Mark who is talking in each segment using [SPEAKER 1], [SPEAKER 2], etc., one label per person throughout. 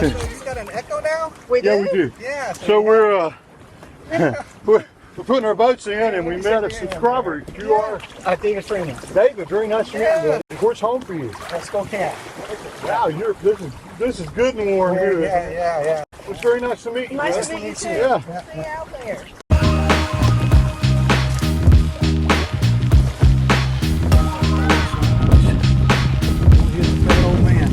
[SPEAKER 1] You got an Echo now?
[SPEAKER 2] Yeah, we do.
[SPEAKER 1] Yeah.
[SPEAKER 2] So we're we're putting our boats in, and we met a subscriber. You are
[SPEAKER 1] David Freeman.
[SPEAKER 2] David. Very nice to meet you. Where's home for you?
[SPEAKER 1] Let's go camp.
[SPEAKER 2] Wow, this is good and warm here.
[SPEAKER 1] Yeah.
[SPEAKER 2] It's very nice to meet you.
[SPEAKER 3] Nice to meet you too.
[SPEAKER 2] Yeah.
[SPEAKER 3] See you out there.
[SPEAKER 1] Old man.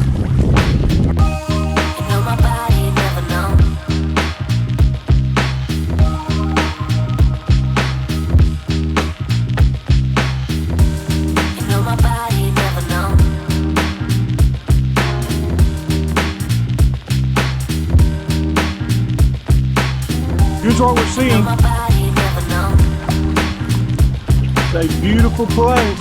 [SPEAKER 2] Here's what we're seeing. It's a beautiful place.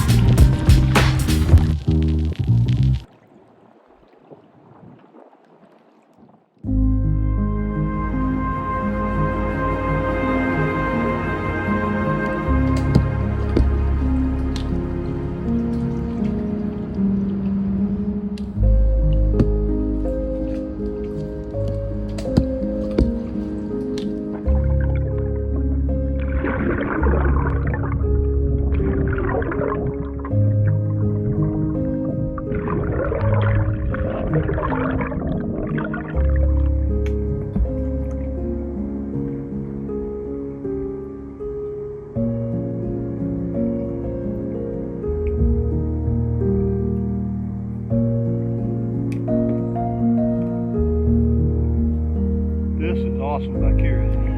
[SPEAKER 2] This is awesome back here, isn't it?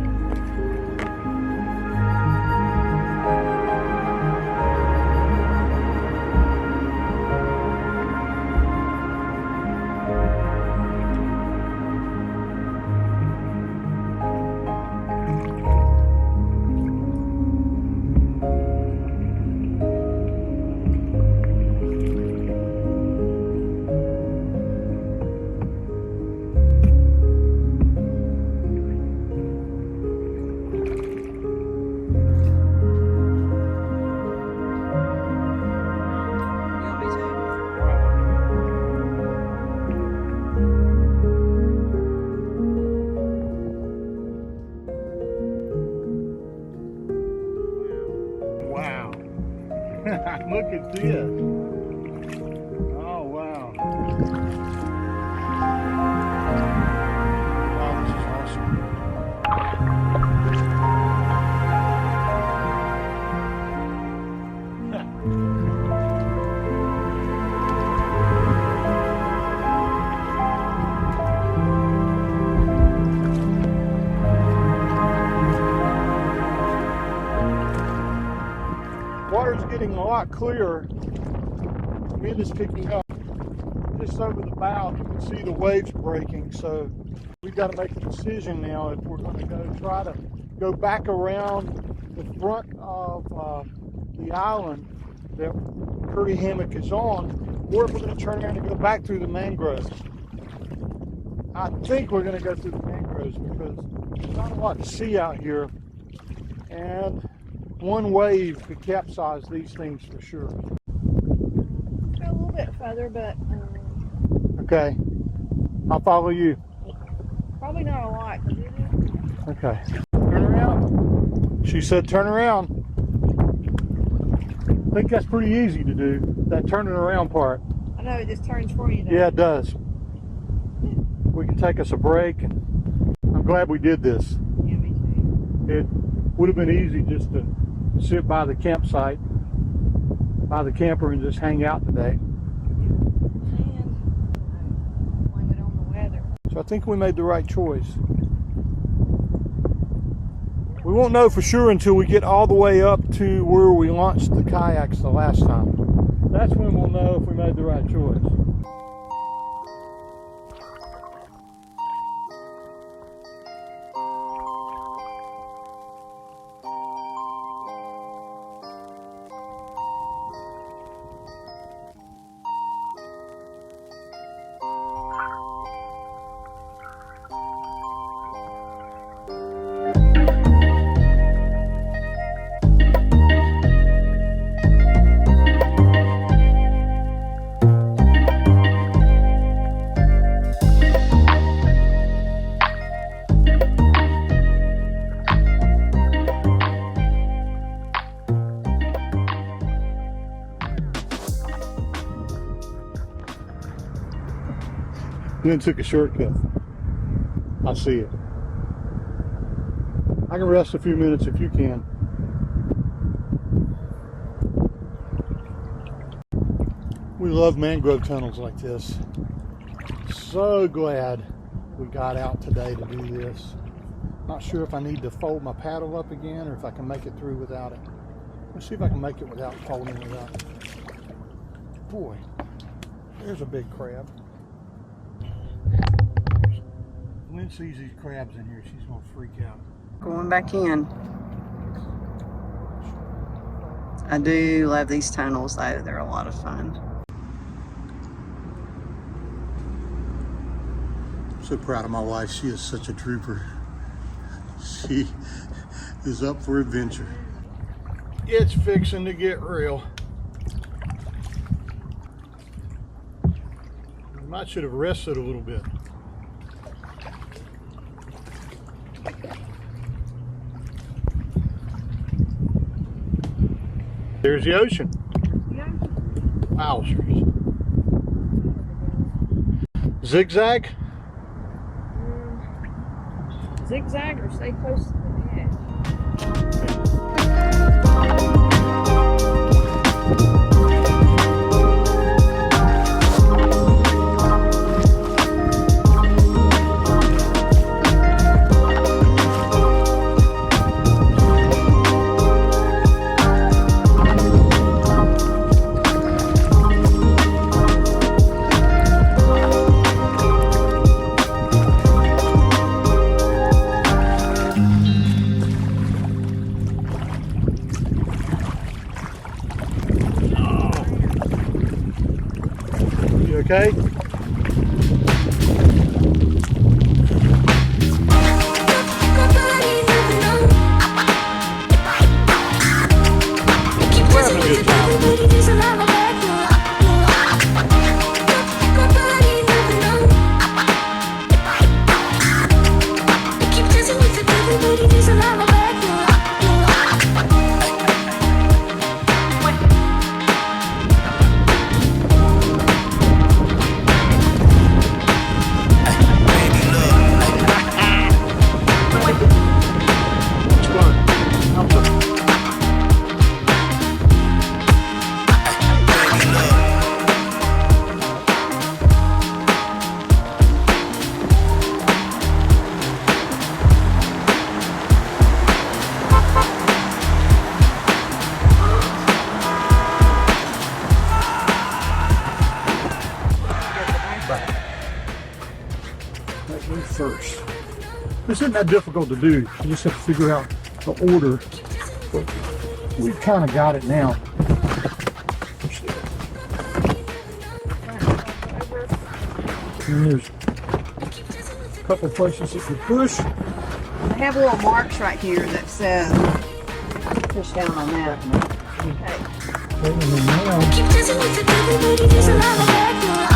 [SPEAKER 2] Wow. Look at this. Oh, wow. Wow, this is awesome. Water's getting a lot clearer. The wind is picking up. Just over the bow, you can see the waves breaking. So we've got to make a decision now if we're going to try to go back around the front of the island that Curry Hammock is on, or if we're going to turn around and go back through the mangroves. I think we're going to go through the mangroves because there's not a lot to see out here, and one wave could capsize these things for sure.
[SPEAKER 3] Go a little bit further, but
[SPEAKER 2] Okay, I'll follow you.
[SPEAKER 3] probably not a lot.
[SPEAKER 2] Okay. Turn around. She said turn around. I think that's pretty easy to do, that turning around part.
[SPEAKER 3] I know it just turns for you.
[SPEAKER 2] Yeah, it does. We can take us a break, and I'm glad we did this.
[SPEAKER 3] Yeah, me too.
[SPEAKER 2] It would have been easy just to sit by the campsite, by the camper, and just hang out today.
[SPEAKER 3] And blame it on the weather.
[SPEAKER 2] So I think we made the right choice. We won't know for sure until we get all the way up to where we launched the kayaks the last time. That's when we'll know if we made the right choice. Then took a shortcut. I see it. I can rest a few minutes if you can. We love mangrove tunnels like this. So glad we got out today to do this. Not sure if I need to fold my paddle up again or if I can make it through without it. Let's see if I can make it without folding it up. Boy, there's a big crab. Lynn sees these crabs in here, she's gonna freak out.
[SPEAKER 4] Going back in. I do love these tunnels though, they're a lot of fun.
[SPEAKER 2] I'm so proud of my wife, she is such a trooper. She is up for adventure. It's fixing to get real. I might should have rested a little bit. There's the ocean. Wowzers. Zigzag?
[SPEAKER 3] Zigzag or stay close to the edge?
[SPEAKER 2] Okay. We're having a good time. First. This isn't that difficult to do. You just have to figure out the order. But we've kind of got it now. And there's a couple places that you push.
[SPEAKER 4] I have little marks right here that says push down on that. Okay.
[SPEAKER 2] And then now,
[SPEAKER 5] Keep dancing with the devil, but it is a lot of